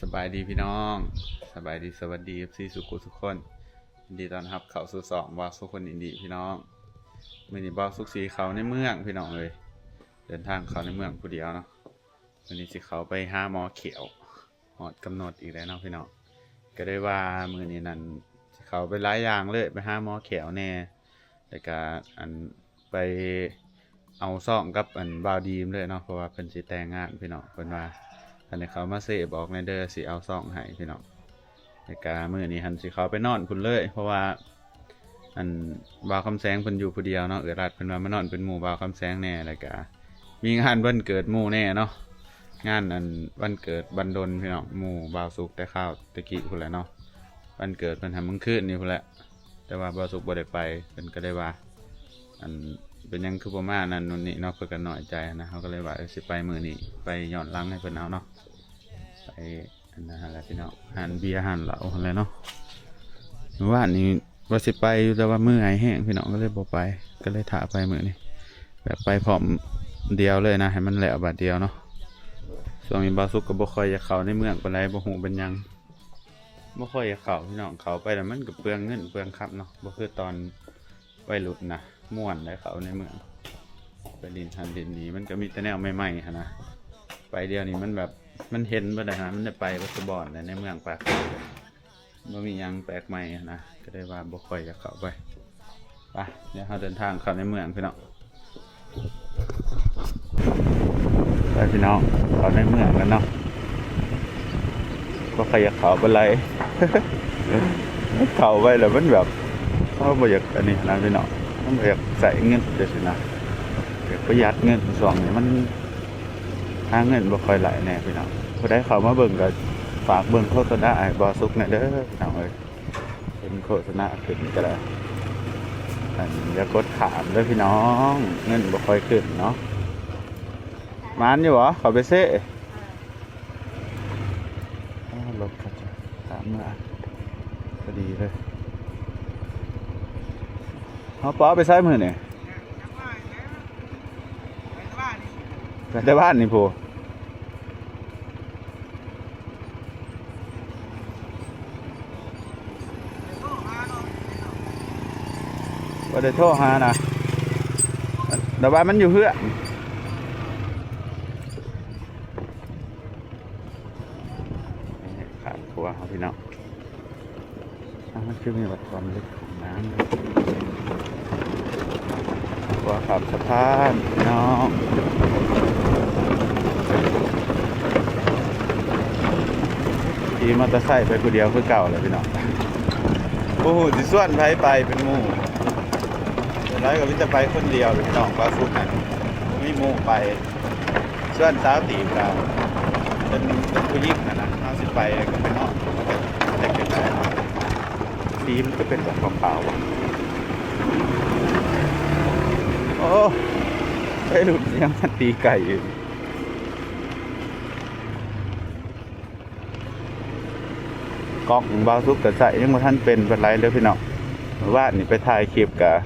สบายดีพี่น้องสบายดีสวัสดีซีสุขุทุกคนยินดีต้อนรับเข้าสู่สองบอสทุกคนอินดีพี่น้องมื่อนี้บอสสุกสีเขาในเมืองพี่น้องเลยเดินทางเขาในเมืองผู้เดียวเนาะวันนี้สิเขาไปหาหมอเขียวหอดกำหนดอีกแล้วเนาะพี่น้องก็ได้ว่ามือนี้นั่นเขาไปหลายอย่างเลยไปหาหมอเขียวแน่แต่ก็อันไปเอาซ่องกับอันบาวดีมเลยเนาะเพราะว่าเพิ่นสิแต่งงานพี่น้องเพิ่นว่าอันนี้เขามาเสพบอกในเด้อสิเอาซ่องให้พี่น้องในการมื้อนี้หันสิเขาไปนอนพุ่นเลยเพราะว่าอันบ่าวคำแสงเพิ่นอยู่ผู้เดียวเนาะรัดเพิ่นว่ามานอนเป็นหมู่บ่าวคำแสงแน่แล้วก็มีงานวันเกิดหมู่แน่เนาะงานอันวันเกิดบันดลพี่น้องหมู่บ่าวสุกแต่ข้าวตะกี้พุ่นแหละเนาะวันเกิดเพิ่นทำมื้อคืนนี่พุ่นแหละแต่ว่าบ่าวสุกบ่ได้ไปเพิ่นก็ได้ว่าอันเป็นยังคือประมาณนั้นนู่นนี่เนาะเพิ่นก็น้อยใจนะเขาก็เลยว่าสิไปมื้อนี้ไปย้อนหลังให้เพิ่นเอาเนาะไปอันนั้นแหละพี่น้องหานเบียร์หานเหล้าอะไรเนาะเมื่อวานนี้ว่าสิไปแต่ว่ามื้อไอแห้งพี่น้องก็เลยบ่ไปก็เลยถ่าไปมื้อนี้แบบไปพร้อมเดียวเลยนะให้มันแล้วบัดเดียวเนาะช่วงนี้บ่าวสุกก็บ่ค่อยจะเข้าในเมืองปานใดบ่ฮู้เป็นหยังบ่ค่อยจะเข้าพี่น้องเข้าไปแล้วมันก็เปลืองเงินเปลืองครับเนาะบ่คือตอนวัยรุ่นนะม่วนได้เข้าในเมืองไปดินทันดินนี้มันก็มีแต่แนวใหม่ๆนะไปเดียวนี้มันแบบมันเห็นบ่ได้ฮะมันได้ไปวัดบ่อนในเมืองปากบ่มีหยังแปลกใหม่นะก็ได้ว่าบ่ค่อยจะเข้าไปไปเดี๋ยวเราเดินทางเข้าในเมืองพี่น้องไปพี่น้องเข้าในเมืองกันเนาะบ่ค่อยจะเข้าไปเลย เข้าไปแล้วมันแบบเขาบ่อยากอันนี้นะพี่น้องมันบ่อยากใส่เงินจังซี่นะอยากประหยัดเงินช่วงนี้มันหาเงินบ่ค่อยไหลแน่พี่น้องผู้ใดเข้ามาเบิ่งก็ฝากเบิ่งโฆษณาให้บ่สุกแน่เด้อพี่น้องเอ้ยเป็นโฆษณาขึ้นก็ได้อันอย่ากดขามเด้อพี่น้องเงินบ่ค่อยขึ้นเนาะมานอยู่เหรอเข้าไปเซ่รถเขาจะตามมาพอดีเลยเอาป๋อไปใช้มือเนี่ยไปแต่บ้านนี่พูว่าได้โทรหานะแต่ว่ามันอยู่เพื่อขาดครัวเขาพี่น้องมันคือมีวัดความลึกของน้ำครัวขับสะพานพี่น้องขี่มอเตอร์ไซค์ไปคนเดียวคือเก่าเลยพี่น้องโอ้โหสิส่วนไปเป็นหมู่ร้อยก็จะไปคนเดียวพี่น้องปลาฟุกนะไม่หมู่ไปส่วนสาวตีกันเป็นผู้หญิงนะเอาสิไปก็ไปนอกแต่เกิดอะไรสีมันก็เป็นแบบขาวๆโอ้ไปหลุดยังมันตีไก่อยู่กล้องบาวซุกแต่ใส่ยังมาท่านเป็นไรเลยพี่น้องว่านี่ไปถ่ายคลิปกับ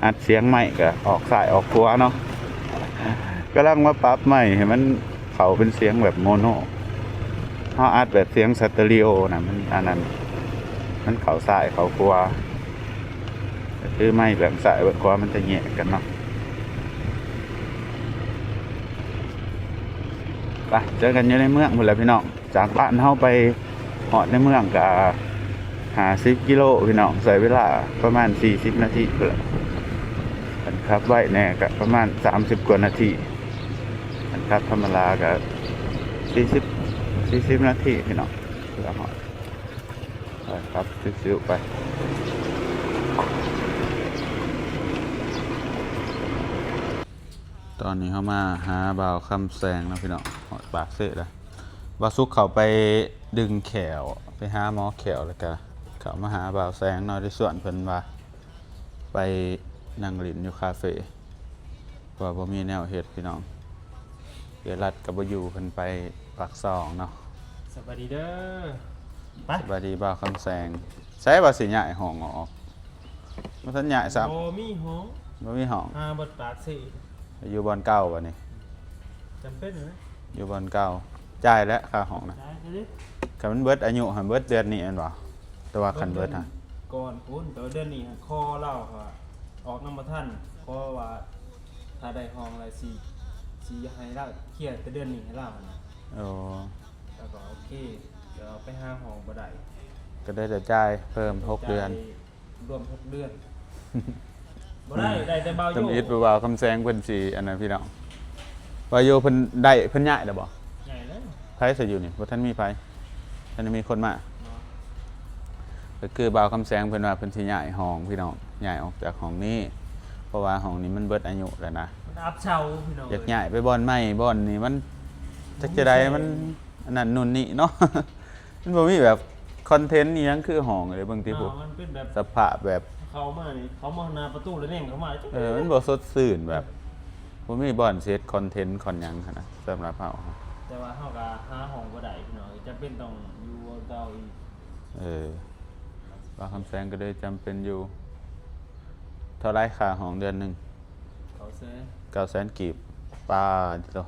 อัดเสียงใหม่กับออกสายออกตัวเนาะก็ลังมาปรับใหม่ให้มันเขาเป็นเสียงแบบโมโนเขาอัดแบบเสียงสเตอริโอนะมันอันนั้นมันเขาสายเขาครัวคือไม่แบบสายแบบครัวมันจะแยกกันเนาะไปเจอกันอยู่ในเมืองหมดแล้วพี่น้องจากบ้านเข้าไปหอดในเมืองกับ50 กิโลพี่น้องใส่เวลาประมาณ40 นาทีเพื่อกันครับไว้แน่กับประมาณ30 กว่านาทีกันครับธรรมดากับ40 นาทีพี่น้องเพื่อหอดไปครับซิ้วๆไปตอนนี้เขามาหาบ่าวคำแสงนะพี่น้องหอดปากเสร็จแล้วบ่าวซุกเขาไปดึงแขวไปหาหมอแขวแล้วก็เขามาหาบ่าวแสงน้อยที่ส่วนเพิ่นว่าไปนั่งลิ้นอยู่คาเฟ่ว่าบ่มีแนวเฮ็ดพี่น้องเดี๋ยวรัดกับบ่อยู่เพิ่นไปปากซองเนาะสวัสดีเด้อไปสวัสดีบ่าวคำแสงใช้บ่สิย้ายห้องออกบ่ทันย้ายซ้ำ โอ้มีห้อง บ่มีห้อง บทบาทสิ อยู่บ่อนเก่าบ่นี่ จำเป็นไหม อยู่บ่อนเก่าจ่ายแล้วค่าห้องนะ ได้ ดิ คันมันเบิดอายุหันเบิดเดือนนี้แม่นบ่แต่ว่าคันเบิดฮะ ก่อนคุณแต่ว่าเดือนนี้คอเล่าค่ะออกน้ำมาท่านคอว่าถ้าได้ห้องอะไรสีให้เล่าเครียดแต่เดือนนี้ให้เล่านะ โอ้ แล้วก็โอเคเดี๋ยวไปหาห้องบ่ได้ ก็ได้แต่จ่ายเพิ่ม6 เดือน รวม6 เดือนบ่ได้แต่เบาโย ทำอิฐเบาๆคำแซงเพิ่นสิอันนั้นพี่น้องว่าโยเพิ่นได้เพิ่นย้ายแล้วบ่ ใหญ่แล้ว ไผสิอยู่นี่บ่ทันมีไผทันมีคนมา เนาะ ก็คือบ่าวคำแสงเพิ่นว่าเพิ่นสิย้ายห้องพี่น้องย้ายออกจากห้องนี้ เพราะว่าห้องนี้มันเบิดอายุแล้วนะ มันอัพเชาพี่น้อง อยากย้ายไปบ่อนใหม่บ่อนนี่มันจักจะได้มันอันนั้นนู่นนี่เนาะ มันบ่มีแบบคอนเทนต์อีหยังคือห้องเลยเบิ่งติพุ มันเป็นแบบ สภาพแบบ เขามานี่เขามาหน้าประตูแล้วเนี่ยเขามาจุ๊บ มันบ่สดชื่นแบบบ่มีบ่อนเซตคอนเทนต์คอนหยังหั้นนะสำหรับเฮา แต่ว่าเฮาก็หาห้องบ่ได้พี่น้องจะเป็นต้องอยู่เก่าอีก บ่าวคำแสงก็เลยจำเป็นอยู่เท่าไรค่าห้องเดือนหนึง เขาเซ่ 900,000กีบป้าจิโต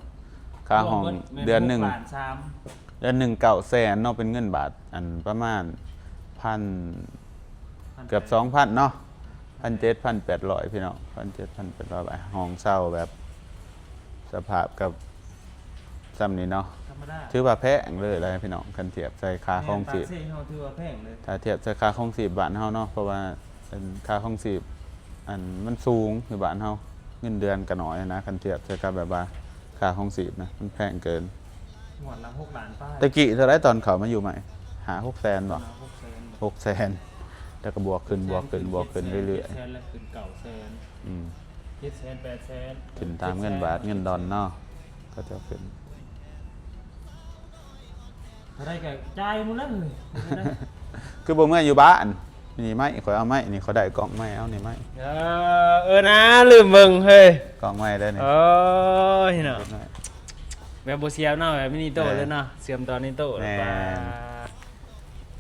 ค่าห้องเดือนหนึ่ง ล้านสาม เดือนหนึ่ง900,000เนาะเป็นเงินบาทอันประมาณพันเกือบ2,000เนาะ1,700 พี่น้อง1,700 บาทห้องเช่าแบบสภาพกับซ้ำนี้เนาะ ธรรมดา ถือว่าแพงเลยอะไรพี่น้องคันเทียบใส่ค่าครองชีพ แม่นปากเซ่เฮาถือว่าแพงเลย ถ้าเทียบใส่ค่าครองชีพบ้านเฮาเนาะเพราะว่าเป็นค่าครองชีพอันมันสูงอยู่บ้านเฮาเงินเดือนก็น้อยนะคันเทียบใส่กับแบบว่าค่าครองชีพนะมันแพงเกิน งวดละ6 ล้านป้าย ตะกี้เท่าไรตอนเขามาอยู่ใหม่หา600,000บ่ 600,000 600,000แล้วก็บวกขึ้นบวกขึ้นบวกขึ้นเรื่อย 700,000แล้วขึ้น900,000 ๆอืม 700,000 800,000 ขึ้นตามเงินบาทเงินดอลเนาะก็จะขึ้น อะไรก็จ่ายหมดแล้วเลย คือบ่เมื่ออยู่บ้านนี่ไม้ข่อยเอาไม้นี่เขาได้กล่องไม้เอานี่ไม้ นะลืมเบิ่งเฮ้ย กล่องไม้ได้นี่ โอ้ยเนาะแบบบ่เสียบเนาะแบบมินิโตเลยเนาะเสียมตอนนี้โตแล้วป่า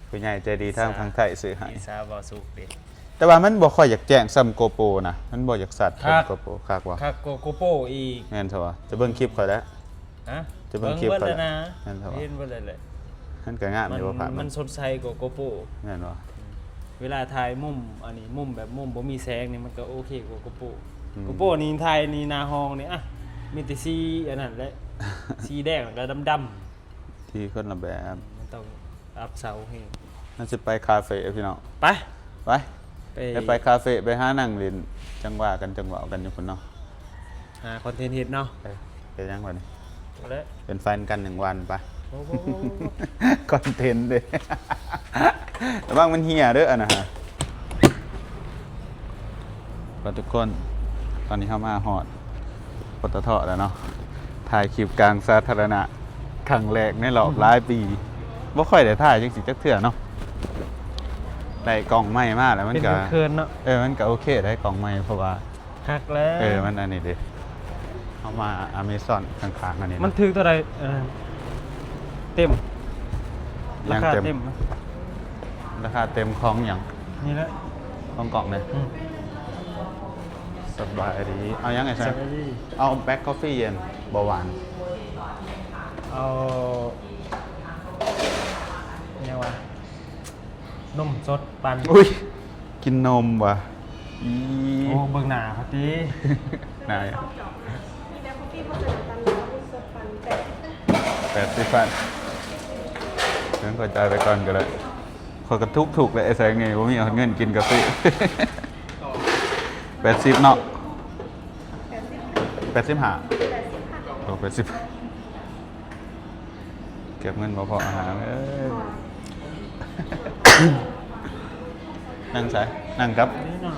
ผู้ใหญ่ใจดีทางไทยซื้อให้ อีสาบ่สุกดิ แต่ว่ามันบ่ค่อยอยากแจ้งซ้ำโกโปรนะมันบ่อยากสัตว์ ครับ โกโปรคักว่า คักโกโปอีก แม่นซะว่าจะเบิ่งคลิปข่อยแล้ว ฮะ จะเบิ่งคลิป เบิ่ ก่อน แล้วนะ นั่นเถอะวะ เห็นเบิ่เลย มันก็งามอยู่ว่าภาพ มั มัน น สดใสกว่าโกโป แม่นบ่ เวลาถ่ายมุมอันนี้มุมแบบมุมบ่มีแสงนี่มันก็โอเคกว่าโกโป อืม โกโปนี่ถ่ายนี่หน้าห้องนี่อ่ะมีแต่สีอันนั้นแหละ สีแดงแล้วก็ดำ ที่คนละแบบ ๆมันต้องอัพเสาให้ น่าจะไปคาเฟ่พี่น้อง ไป ไปไปคาเฟ่ไปหานั่งเล่นจังหวะกันจังหวะกันอยู่พุ่นเนาะ หาคอนเทนต์เฮ็ดเนาะ ไปยังวันนี้ เอาละ เป็นแฟนกัน1 วันไป โอ้โห คอนเทนต์เด้ ระวังมันเหี่ยเด้อนะฮะก็ทุกคนตอนนี้เข้ามาฮอดปตทแล้วเนาะถ่ายคลิปกลางสาธารณะครั้งแรกในรอบหลายปีบ่ค่อยได้ถ่ายจังสิจักเทื่อเนาะได้กล้องใหม่มาแล้วมัน เป็น ก็ เคินๆเนาะ มันก็โอเคได้กล้องใหม่เพราะว่า ฮักแล้ว มันอันนี้เด้เอามา Amazon ข้างๆอันนี้ะ มันถึงเท่าไหร่เต็ม ยั ราง คา เต็ม เต็มนะ ราคาเต็มของหยัง นี่แหละ ของกล่องเลย อืม สบายดีเอายังไง ส ใช่ วัสดี เอาแบ็คกาแฟเย็นเบาหวาน เอาเนี่ยว่ะนมสดปั่น อุ้ยกินนมว่ะอี โอ้เบิ่งหน้าครับติ นาย มีแบบคอฟฟี่ผสมกันแล้วมีสดปันแต่ 80 พันงั้นขอจ่ายไปก่อนก็ได้ขอกระทุกถูกเลยไอ้แสงไงว่ามีเอาเงินกินกาแฟ 80เนาะ85โอ้80เก็บเงินบ่พออาหารเอ้ย นั่งใส่นั่งครับ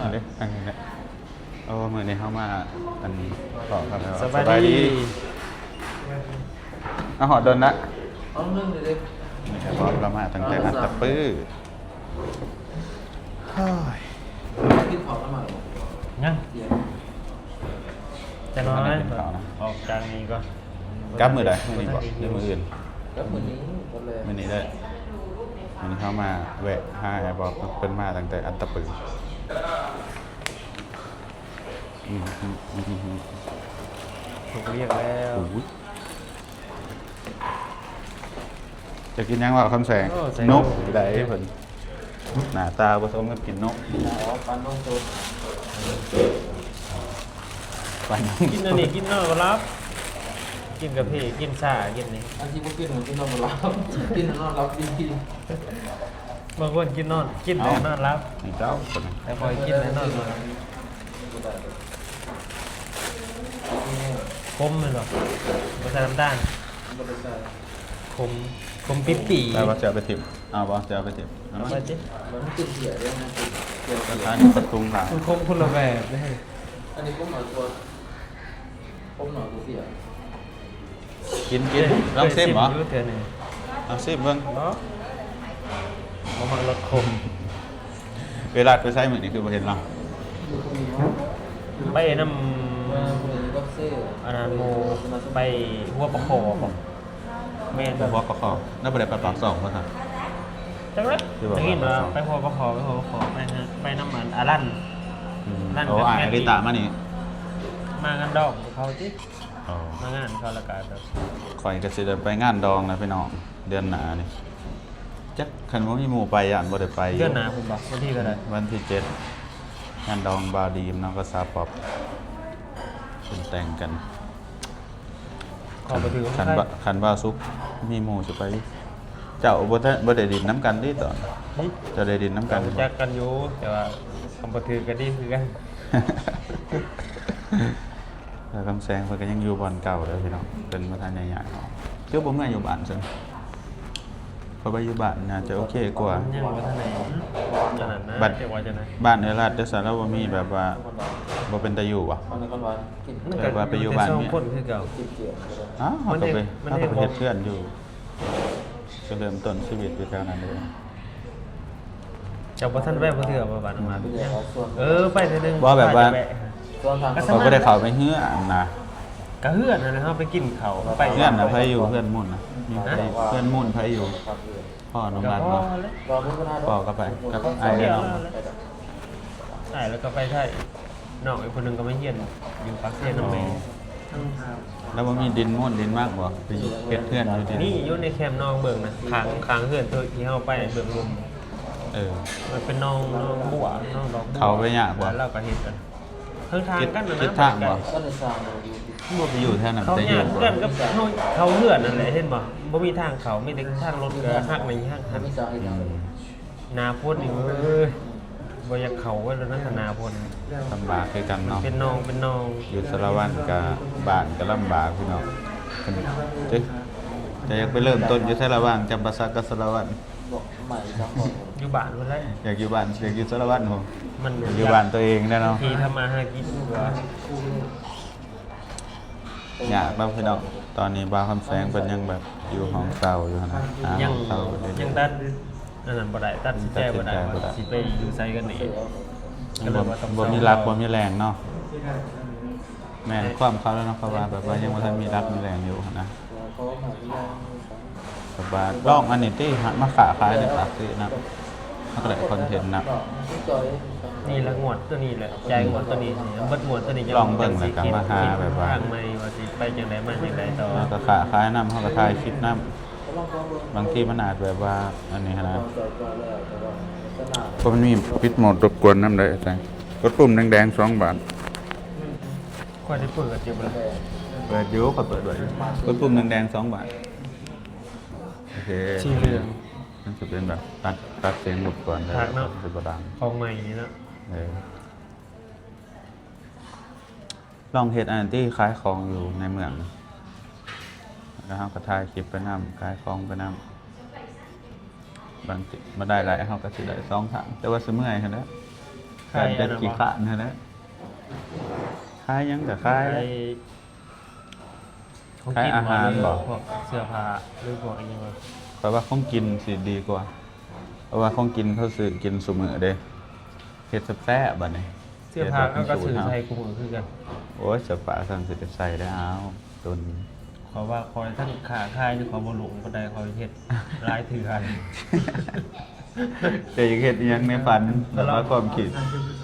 อันนี้นั่งนี่แหละโอ้มื้อนี้เข้ามาอันต่อครับ สบายดี เอาหอดโดนละ เอานึ่งเลย นี่ครับพร้อมเรามาตั้งแต่อัตตะปื้อเฮ้ย กินของแล้วมา ยัง เดี๋ยว จะน้อย กินข้าวนะ ออกกลางนี้ก่อน กลับมือใดมื้อนี้บ่หรือมื้ออื่น ก็เหมือนนี้หมดเลย มื้อนี้ได้มื้อนี้เข้ามาแวะหาแอร์บอกเพิ่นมาตั้งแต่อัตตะปื้ออืม ถูกเรียกแล้ว โอ้ยใจ จะกินยังว่าคำแสงนกได้เพิ่นหน้าตาผสมกับกินนก อ๋อปันน้องโจ ปันนก กินอันนี้กินนอนก็รับ กินกาแฟกินชากินนี่ อันที่พวกกินเหมือนกินนอนหลับกินนอนหลับดี บางคนกินนอนกินแต่นอนรับ นี่เจ้าคนนั้น แต่พอกินแต่นอนมาคมเลยหรอไม่ใส่น้ำตาล บริษัท คมปิ๊บปี แล้วว่าจะเอาไปทิมเอาบ่จะเอาไปทิมเอา เอา ไป ไปจิ มันติดเสียด้วยนะติดเกี่ยวกับ ร้านนี้ประตูหลัง มันคมคนละแบบเลย อันนี้ผมหน่อยตัวผมหน่อยตัวเสีย กินลองซิมเหรอ เทือหนึ่ง เอาซิมเบิ่ง เนาะมันลดคม เวลาไปใช้เหมือนนี่คือบ่เห็นหรอก อยู่ตรงนี้เนาะ ไปน้ มาเลยก็เซ่ ำอันนั้นโมไปหัวปะโคบอกแม่น บ่ว่าก็ขอน่าบ่ได้ไปปากสองบ่ซั่น จังเลยจังกินมาไปหัวปะโคไปฮะไปน้ำมันอารัน นั่น โอ้ แบบ อ่า แม่ ลิตามานี่ มางานดอกเขาจิ อ๋อ มางานเขาละกันแบบ ข่อยก็สิได้ไปงานดองนะพี่น้องเดือนหน้านี่จักคันบ่มีหมู่ไปย่านบ่ได้ไปยู่ เดือนหนาผมบอกวันที่ก็ได้ วันที่7งานดองบาวดีมเนาะก็ซาป๊อปเป็นแต่งกัน ขอไปถือ คันว่าซุกมีหมู่สิไป เจ้าบ่ได้ดินน้ำกันดิตอนเจะได้ดินน้ำกั กัน นจักกันอยู่แต่ว่าคำปถือกันดีคือกัน แล้วคำแซงเพิ่นก็ยังอยู่บ่อนเก่าเลยพี่น้องเป็นประธานใหญ่ๆเนาะคือบ่เมื่อยอยู่บ้านซั่นเพราะว่าอยู่บ้านน่าจะโอเคกว่า ยังว่าท่านไหนจะนั้นนะ บัด จะว่าจะไหน บ้านในรัฐแต่สารบ่มีแบบว่าบ่เป็นตาอยู่ว่ะ มันก็วันกิน แบบว่าไปอยู่บ้าน สอง เนี่ย คนคือเก่า จิบเจียว อ้าวเขาก็ไป มัน เขา เห็ ก็ น ไปเฮ็ดเพื่อนอยู่ก็เริ่มต้นชีวิตอยู่แถวนั้นเลย เจ้าบ่ท่านแวะบ่เถื่อบ่บาดออกมา เดี๋ยวเอาส่วน ไปเทื่อนึง ว่าแบบว่า ส่วนทาง เขาบ่ได้เข้าไปเฮือนนะ กะเฮือนนะเฮาไปกินข้าวไป เพื่อนน่ะไผอยู่เพื่อนมุ่นน่ะมีไผเพื่อนมุ่นไผอยู่ ครับเรือ พ่อน้อง ก็ รัด พอ บ่ แล้ว รอพุทธนา พ่อก็ไปกับไอ้เด้อน้อง ใช่แล้วก็ไปไทยน้องอีกคนหนึงก็ไม่เฮียนอยู่ปากเสียน้ำแม่ แล้วบ่มีดินมุ่นดินมากบ่ไปเฮ็ดเพื่อนอยู่ที่ นี่อยู่ในแคมป์น้องเบิ่งนะค้างเฮือนเธอที่เฮาไปเบิ่งลุม เออ มันเป็นน้องบัวน้องดอกบัว เขาไปยากบ่ แล้วเราก็เฮ็ดกันเครื่องทางกันนะ คิ นะ ดทางบ่ ก็ในซางเราอยู่ที่ บ่ไปอยู่แถวนั้น เขา แต่อ ห ยู่ ยาดกันกับเขาเหือนนั่นแหละเห็นบ่บ่มีทางเขามีแต่ทางรถก็หักในหักหัก ไม่ซางอีกแล้ว นาพ่นนี่เอ้ยบ่อยากเข้าไว้แล้วนะนาพ่น ลำบากคือกันเนาะ เป็นน้อง อยู่สารวัตรกับบ้านก็ลำบากพี่น้องเจ๊จะอยากไปเริ่มต้นอยู่สารวัตรจำปาสักกับสารวัตร บอกใหม่ทั้งหมด อยู่บ้านพุ่นแหละ อยากอยู่บ้านอยากอยู่สารวัตรผม มัน อยากอยู่บ้านตัวเองได้เนาะ ทีทำมาหากินกว่า อยากแล้วพี่น้องตอนนี้บ้าวคำแสงเป็นยังแบบอยู่ห้องเศร้าอยู่นะหา ยั ห้ ง องเศร้าเลย ยังตัดอันนั้นบ่ได้ตัดสินใจบ่ได้ว่าสิไปอยู่ไสกันนี่ก็เลยว่าต้อง บ่มีรักบ่มีแรงเนาะแม่นความเขาแล้วเนาะเพราะว่าแบบว่ายังบ่ทันมีรักมีแรงอยู่นะ เขาหมายว่า แบบว่าลองอันนี้ที่มาขาขายในปากสินะมันก็ได้คอนเทนต์นะ ที่จอย นี่ละงวดตัวนี้แหละจ่ายงวดตัวนี้เบิดงวดตัวนี้ ลองเบิ่งแล้วกันมาหาแบบว่า ทางใหม่ว่าสิไปจังไดมาจังไดต่อ แล้วก็ขาขายน้ำเขาก็ถ่ายคลิปน้ เขาลองเขาเบิ่ง ำบางทีมันอาจแบบว่าอันนี้นะ จอยแล้วแต่ว่าสนาม เพราะมันมีปิดโหมดรบกวนน้ำได้ใช่กดปุ่มแดงๆ2 บาท ค่อยได้เปิดอยู่บ่ล่ะ เปิดอยู่ก็เปิดด้วยกดปุ่มแดงๆ2 บาทโอเค สีเหลือง มันจะเป็นแบบตัดเสียงรบกวนได้ ครับเนาะ จะบดัง ของใหม่นี่เนาะ เออลองเฮ็ดอันที่ขายของอยู่ในเมืองแล้วเราก็ถ่ายคลิปไปนำขายของไปนำบางทีมาได้หลายเขาก็สิได้2 ถังแต่ว่าสิเมื่อยหั่นแหละการจะกี่ขานหั่นแหละขายหยังก็ขาย ของ ขาย กิน อาหารบ่ พวกเสื้อผ้าหรือพวกอะไรวะ เพราะว่าของกินสิดีกว่า เพราะว่าของกินเขาซื้อกินซุมื้อเด้เฮ็ดแซ่บๆบัดนี้ เสื้อผ้าเขาก็ซื้อใส่กูมือคือกัน โอ้ยเสื้อผ้าสั่งสิได้ใส่ได้เอาตุน เพราะว่าคอยทั้งขาค่ายหรือความบ่หลงบ่ได้คอยเฮ็ดหลายถือกัน แต่ยังเห็นยังในฝันแบบว่าความคิด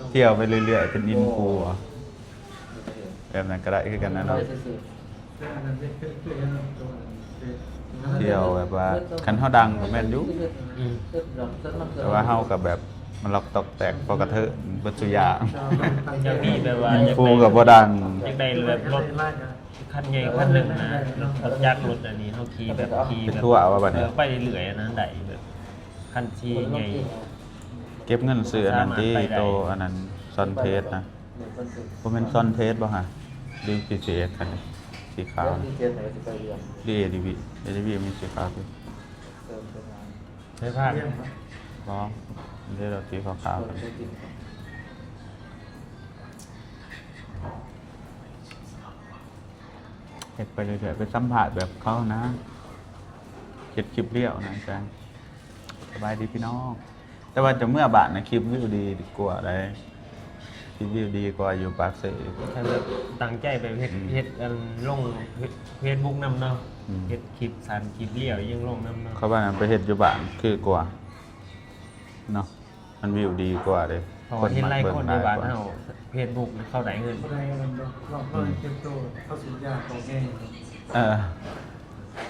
เที่ยวไปเรื่อยๆเป็นอินฟูอ่ะแบบนั้นก็ได้คือกันนะ เรา เนาะ จะซื้อ เที่ยวแบบว่าคันเฮาดังก็แม่นอยู่แต่ว่าเฮากับแบบมันล็อกตอกแตกพอกระเทอะบัจุอยาง จะมีแบบว่า ฟูกับบ่ดัง อยากได้แบบรถคันใหญ่คันหนึ่งนะรถจักรรถอันนี้เขาขี่แบบขี่ เป็น แบบ ทั่วว่าบัดนี้ ไปเรื่อยๆอันนั้นได้แบบคันที่ใหญ่ เก็บเงินซื้ออันนั้นที่ สามารถไปได้ โตอันนั้นซอนเพสนะบ่แม่นซอนเพสบ่ฮะดี PCX คันนี้สีขาว ที่เทียนไหนจะไปเรียน ดี ADV มีสีขาวอยู่ เติมเป็นงาน ใช้ผ้า บ่เดี๋ยวเราสีขาวๆกัน เฮ็ดไปเรื่อยๆไปสัมผัสแบบเขานะเฮ็ดคลิปเลี้ยวนะอาจารย์สบายดีพี่น้อง แต่ว่าจะเมื่อบาทนะคลิปวิวดีกว่าได้คลิปวิวดีกว่าอยู่ปากเสย ถ้าแบบตั้งใจไปเฮ็ดอันลงเฟซบุ๊กนำเนาะ อืม เฮ็ดคลิปสั้นคลิปเลี้ยวยังลงนำเนาะ เขาว่านั้นไปเฮ็ดอยู่บ้านคือกว่าเนาะมันวิวดีกว่าเด้ เพราะว่าเห็นหลายคนในบ้าน กว่ เฮาเฟซบุ๊กเข้าได้เงิน คนใดมันลองเก็บตัวเข้าสู่ยาของแม่ เออ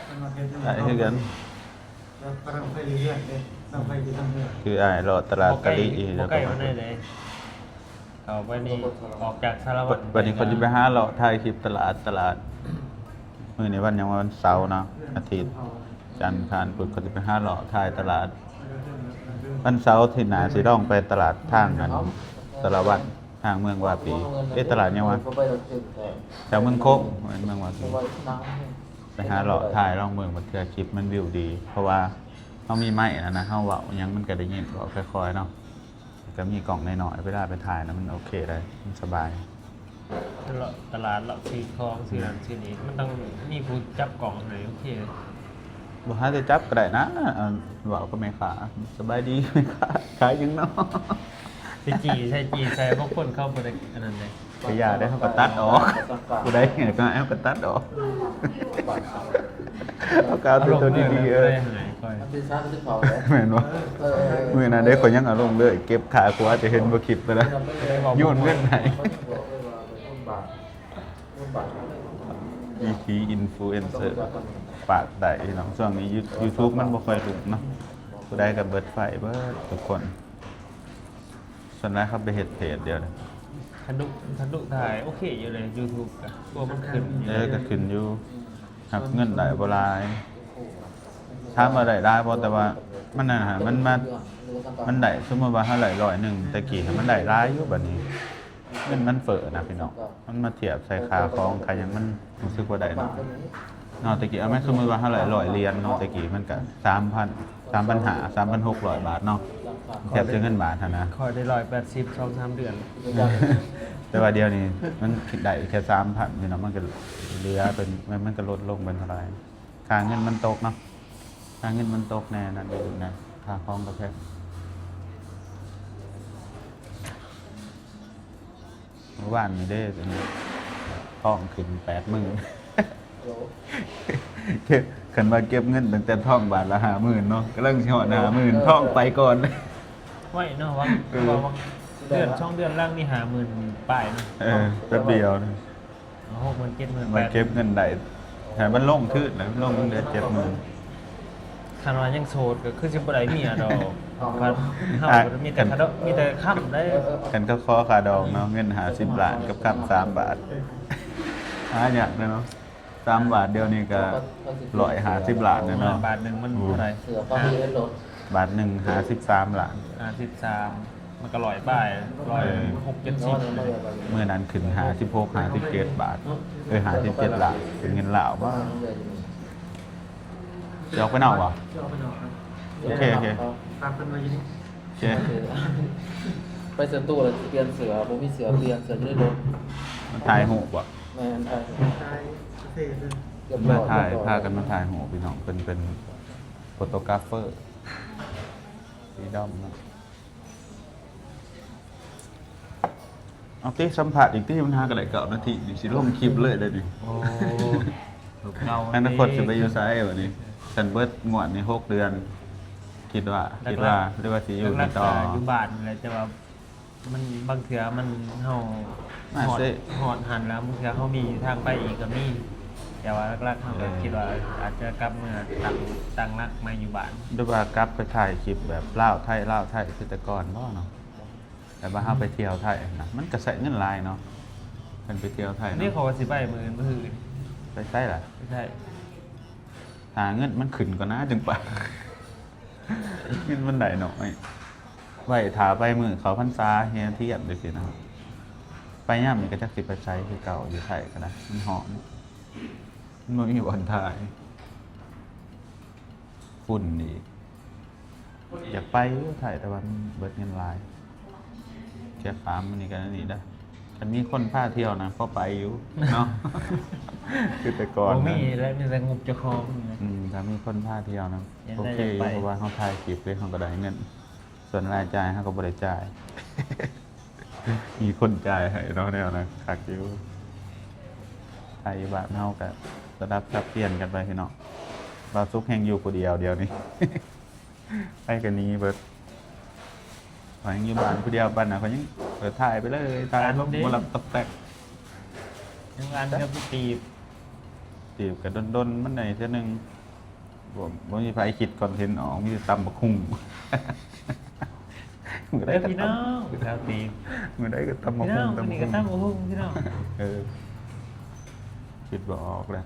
มันมาเก็บ ได้คือกัน แล้วกำลังไปเรื่อยๆเลยต้องไปที่ทำเรื่อย คืออ้ายรอตลาด บ่ ตะ ใกล้ ลิ บ่ใกล้มันได้เลยเขาไปนี่ออกจากสารวัตร วันนี้เขาจะไปหาเลาะถ่ายคลิปตลาดมื้อนี้วันหยังวันเสาร์เนาะอาทิตย์จันทร์อังคารพุธเขาจะไปหาเลาะถ่ายตลาด วันเสาร์ที่หนาสิต้องไปตลาดทางกันสารวัตรทางเมืองวาปีตลาดยังวะ ก็ไปรถถึงแต่ แถวเมืองโคกเมืองวาปี เพราะว่าน้ำ ไปหาเลาะถ่ายร่องเมืองบัดเทื่อคลิปมันวิวดี เพราะว่าเขามีไม้นะเฮาเว้าหยังมันก็ได้ยินเว้าค่อยๆเนาะก็มีกล่องน้อยๆเวลาไปถ่ายนะมันโอเคได้มันสบาย ตลาดเลาะซื้อของซื้อนั่นซื้อนี่มันต้องมีผู้จับกล่องให้โอเค บ่หาจะจับก็ได้นะเว้าก็ไม่ขาสบายดีไม่ขาขายยังเนาะ ใช่พวกคนเข้าบ่ได้อันนั้นเลย ไปยาได้เขาก็ตัดออกกูได้ไงก็เอาก็ตัดออกเอากาวตัวดีๆ ได้หายค่อย มันเป็นชาติที่เขาเลย แม่นบ่มื้อนั้นได้คนยังเอาลงเลยเก็บขาขวาจะเห็นบ่คลิปไปแล้วโยนเงินให้ ET influencer ปากได้พี่น้องช่วงนี้ YouTube มันบ่ค่อยรุ่งเนาะผู้ใดก็เบิดไฟเบิดทุกคนส่วนใหญ่เขาไปเฮ็ดเพจเดียวเลย ทันดุถ่ายโอเคอยู่เลย YouTube ก็ตัวมันขึ้นอยู่ ก็ขึ้นอยู่หักเงินได้บ่หลายถามว่าได้บ่แต่ว่ามันนั่นน่ะมันได้สมมุติว่าเท่าไหร่100แต่กี้มันได้หลายอยู่บัดนี้เงินมันเฟ้อนะพี่น้องมันมาเทียบใส่ค่าของค่าหยังมันรู้สึกว่าได้น้อยเนาะตะกี้เอาแม่สมมุติว่าเท่าไหร่100เหรียญเนาะตะกี้มันก็3,500 บาทเนาะเทียบเป็นเงินบาทหั่นนะ คอยได้180 2-3 เดือน แต่ว่าเดียวนี้มันคิดได้แค่3,000พี่น้องมันก็เหลือเป็นมันก็ลดลงเป็นเท่าไหร่ค่าเงินมันตกเนาะค่าเงินมันตกแน่นั่นเองนะค่าของก็แพงเมื่อวานมีได้ท้องขึ้น80,000ขันมาเก็บเงินตั้งแต่ท้องบาทละ50,000เนาะกำลังสิฮอด50,000ท้องไปก่อน ไว้เนาะว่าเดือนช่องเดือนล่างนี่50,000ป้ายเนาะ แป๊บเดียวนะ 60,000 70,000 มาเก็บเงินได้แต่มันลงขึ้นแล้วลงเดือน70,000 คันว่ายังโสดก็คือสิบ่ได้เมียดอกคันเฮาก็มีแต่คาดอกมีแต่ค้ำได้ กันก็ขอค่าดอกเนาะเงิน50 ล้านกับคำ3 บาทหาอย่างนะเนาะ3 บาทเดียวนี่ก็150 ล้านนะเนาะ บาทหนึงมันเท่าไหร่ เสือฟ้ามีเล่นรถ บาทหนึ่ง53 ล้าน 53มันก็100ป้าย160 70 เมื่อนั้นขึ้น56 57 บาท57 ล้านเป็นเงินลาวบ่จะออกไปนอกบ่ ๆจะเอาไปหน่อยครับ โอเค ตามกันมาอยู่นี่ โอเค ไปเสือตู้เลยเปลี่ยนเสือผมมีเสือเปลี่ยนเสือจะได้รถ มันถ่ายหูปบ่ แม่นไทย ใช่เซ่เลย เรียบร้ มา อย ถ่ายพากันมาถ่ายหูพี่น้องเป็นโฟโตกราฟเฟอร์สีดำเนาะเอาที่สัมผัสอีกที่มันหากระไดเก่านาทีดิสิลงคลิปเลยได้ดิ โอ้เงา อนาคตจะไปอยู่ไซส์วันนี้ฉันเบิดงวดใน6 เดือน คิดว่าหรือว่าสิอยู่ รั ที่ ก ต่อ ษาอยู่บ้านเลยแต่ว่ามันบางเทื่อมันเฮา น่า หอด สิ หอดหันแล้วบางเทื่อเฮามีทางไปอีกก็มี แต่ว่าหลักๆเขาก็คิดว่าอาจจะกลับเมื่อตั้งรักมาอยู่บ้าน ด้วยว่ากลับไปถ่ายคลิปแบบเล่าวไทยคือแต่ก่อนบ่เนาะแต่ว่าเฮาไปเที่ยวไทยนะมันก็ใช้เงินหลายเนาะเพิ่นไปเที่ยวไทย อันนี้ เนาะ เขาก็สิไปมื้ออื่น ไปใช้ล่ะ ไม่ใช่ หาเงินมันขึ้นก่อนนะจึงไป เงินมันได้น้อยไว้ถาไปมือเขาพรรษาเฮียเทียบจังซี่นะไปย่ามนี่ก็จักสิไปใช้คือเก่าอยู่ไทยก็ได้มันหอมมันบ่มีบ่อนถ่ายฝุ่นอีกอยากไปอยู่ไทยแต่ว่ามันเบิดเงินหลายแค่ฟาร์มมันนี่ก็อันนี่ได้คันมีคนพาเที่ยวนะก็ไปอยู่เนาะ คือแต่ก่อน บ่ นะ มีแล้วมีแต่งบเจ้าของนี่ ถ้ามีคนพาเที่ยวนะ ยัง โอ ได้ เค อยากไป เพราะว่าเขาถ่ายคลิปเลยเขาก็ได้เงิน ส่วนรายจ่ายเขาก็บริจ่าย มีคนจ่ายให้เราแนวนะคักอยู่ไทยบ้านเขาก็ระดับสับเปลี่ยนกันไปพี่น้องเราซุกแห่งอยู่คนเดียวเดียวนี้ ไปกันนี้เบิดขอยังอยู่บ้านคนเดียวบ้านนะเขายังเปิดถ่ายไปเลยถ่ายลงบลับตกแตก ยังอันกับตีบ ตีบกับดนมันไหนเท่านึงผมมีไฟคิดคอนเทนต์ออกมีแต่ตำบักหุ่ง มือได้ เด้อ ก็ พี่ ต น้องครับตีบ ำมือได้ก็ตำบัก พี่น้ หุ่ อง ง ตำ นี่ บั ก็ ก ตั้ง หุ่ง บ่ฮู้พี่น้อง เออคิดบ่ออกเลย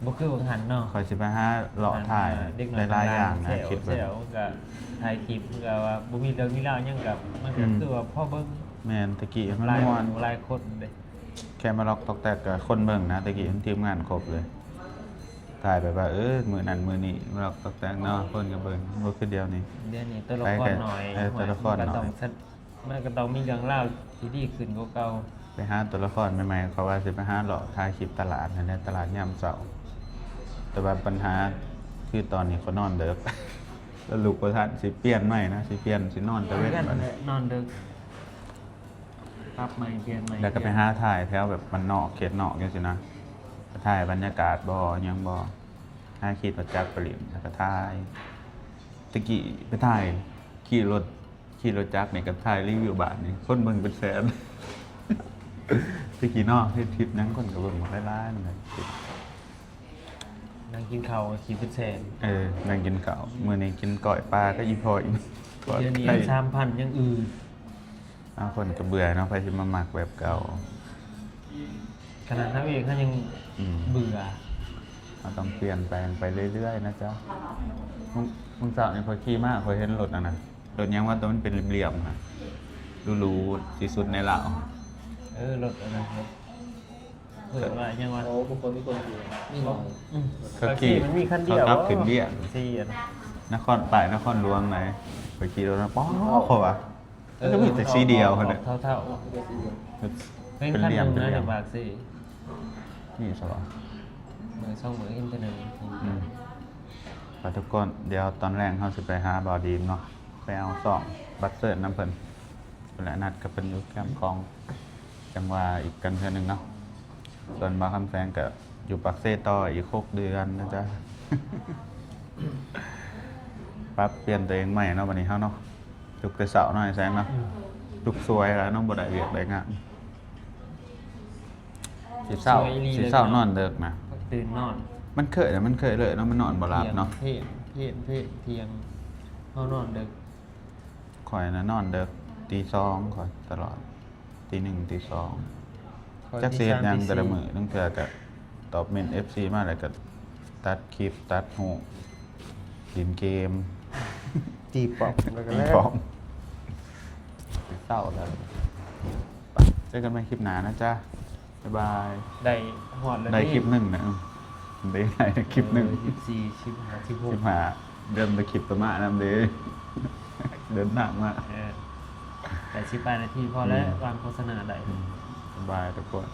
บ่คือบ่หันเนาะ คอยสิไปหาเลาะถ่าย เด็กน้อย หลายๆอย่างนะ แซว คิด แซ แบบ วก็ถ่ายคลิปก็ว่าบ่มีเรื่องมีราวหยังกับมันก็คือว่าพ่อเบิ่ง แมนตะกี้มัน หลาย ม่วน หลายคนเด้ แค่มาล็อกตอกแตกกับคนเบิ่งนะตะกี้ทีมงานครบเลยถ่ายแบบว่ามือนั้นมือนี้มาล็อกตอกแตกเนาะคนก็เบิ่งบ่คือเดียวนี้ เดี๋ยวนี้ตัวละครหน่อย ตัวละครหน่อย มันก็ต้องมีเรื่องราวที่ดีขึ้นกว่าเก่า ไปหาตัวละครใหม่ๆเขาว่าสิไปหาเลาะถ่ายคลิปตลาดนั่นแหละตลาดยามเช้าแต่ว่าปัญหาคือตอนนี้เขานอนเดึก แล้วลูกประธานสิเปลี่ยนใหม่นะสิเปลี่ยนสินอนตะเวนบัดนี้ นอนดึกปรับใหม่เปลี่ยนใหม่ แล้วก็ไปหาถ่ายแถวแบบมันนอกเขตนอกจังซี่นะไปถ่ายบรรยากาศบ่หยังบ่หาคิดว่าจักไปลิมแล้วก็ถ่ายตะกี้ไปถ่ายขี่รถจักรนี่ก็ถ่ายรีวิวบ้านนี่คนเบิ่งเป็นแสน ตะกี้เนาะเฮ็ดทริปนั้นคนก็เบิ่งมาหลายๆนั่นแหละ นั่งกินข้าวขี่เป็นแสน นั่งกินข้าวมื้อนี้กินก้อยปลาก็อีพออีกก้อย เดี๋ยวนี้ ไก่ 3,000ยังอื่น บางคนก็เบื่อเนาะไปสิมามักแบบเก่า ขนาดนั้นเองเขายัง อืม เบื่อ เราต้องเปลี่ยนแปลงไปเรื่อยๆนะจ๊ะมึงสาวนี่พอขี่มากพอเห็นรถนะรถยังว่าตัวมันเป็นเหลี่ยมๆนะรู้ๆที่สุดในลาว รถอะไรครับเปิดว่ายังว่า โอ้บางคนมีคนอยู่นี่หน่อย เขาขี่ มันมีคันเดียว เขาขับขึ้นเบี้ย สี่อัน นครป่ายนครหลวงไหนไปขี่รถนะป๊อกเขาวะก็มีแต่สีเดียวคนเนี่ย เท่า ไม่ได้สีเดียว ๆเป็น เป็น คัน เหลี่ ห ยม นึ่ง เป็น นะ เหลี่ย จาก ม บากสิ นี่สบาย มือช่องมืออินเทอร์เน็ต ไปทุกคนเดี๋ยวตอนแรกเขาจะไปหาบอดีมเนาะไปเอาซองบัตเตอร์น้ำเพิ่นและนัดกับเป็นอยุคแคมป์คลองจังหวะอีกกันเท่านึงเนาะส่วนบาคำแสงกับอยู่ปักเซต่ออีก6 เดือนนะจ๊ะ ปั๊บเปลี่ยนตัวเองใหม่เนาะวันนี้เขาเนาะลุกแต่เสาร์หน่อยแสงเนาะลุกสวยแล้วน้องบ่ได้เวียกได้งานสิเศร้านอนเด็กนะ ตื่นนอน มันเคยเลยเนาะมันนอนบ่หลับเนาะ เที่ยงเขานอนดึก ข่อยนะนอนเด็กตีสองข่อยตลอดตี 1 ตี 2จักเสียยังแต่ละมื้อตั้งแต่ก็ตอบเมน FC มาแล้วก็ตัดคลิปตัดหูเล่นเกม จีบปอบแล้วก็ ตี แล้ว ฟองเศร้าแล้วไปเจอกันใหม่คลิปหน้านะจ๊ะบ๊ายบาย ได้หอดแล้ว ได้คลิปหนึ่งนะได้คลิปหนึ่ง 14 15 คลิป 16 หาเดิมตะคลิปประมาณนั้นเด้เดินหนักมาก แต่18 นาทีพอแล้ววางโฆษณาได้ สบายทุกคน